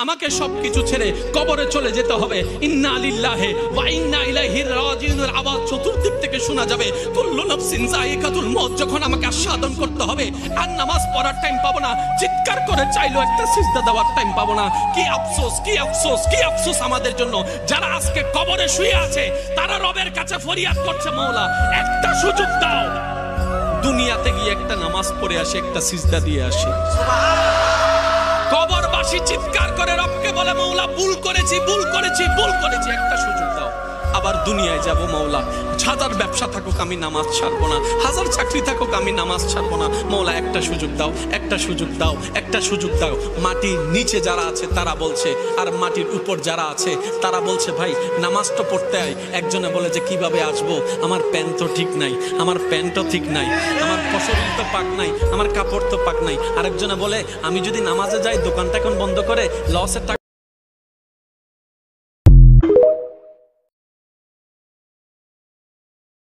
আমাকে সবকিছু ছেড়ে কবরে চলে যেতে হবে। ইন্না লিল্লাহি ওয়া ইন্না ইলাইহি রাজিউনের আওয়াজ চতুর্দিক থেকে শোনা যাবে। কুল্লু নাফসিন যায়িকাতুল মউত। যখন আমাকে আস্বাদন করতে হবে, আর নামাজ পড়ার টাইম পাবো না, চিৎকার করে চাইলেও একটা সিজদা দেওয়ার টাইম পাবো না। কি আফসোস, কি আফসোস, কি আফসোস আমাদের জন্য যারা আজকে কবরে শুয়ে আছে। তারা রবের কাছে ফরিয়াদ করছে, মাওলা একটা সুযোগ দাও, দুনিয়াতে গিয়ে একটা নামাজ পড়ে আসি, একটা সিজদা দিয়ে আসি। কবরবাসী চিৎকার করে রবকে বলে, মাওলা ভুল করেছি, ভুল করেছি, ভুল করেছি, একটা সুযোগ দাও। আবার দুনিয়ায় যাব, মাওলা হাজার ব্যবসা থাকুক আমি নামাজ ছাড়বো না, হাজার চাকরি থাকুক আমি নামাজ ছাড়বো না। মাওলা একটা সুযোগ দাও, একটা সুযোগ দাও, একটা সুযোগ দাও। মাটির নিচে যারা আছে তারা বলছে, আর মাটির উপর যারা আছে তারা বলছে, ভাই নামাজ তো পড়তে আয়। একজনে বলে যে কিভাবে আসবো, আমার প্যান্ট তো ঠিক নাই, আমার প্যান্টও ঠিক নাই, আমার শরীর তো পাক নাই, আমার কাপড় তো পাক নাই। আরেকজনে বলে, আমি যদি নামাজে যাই দোকানটা এখন বন্ধ করে লসের টাকা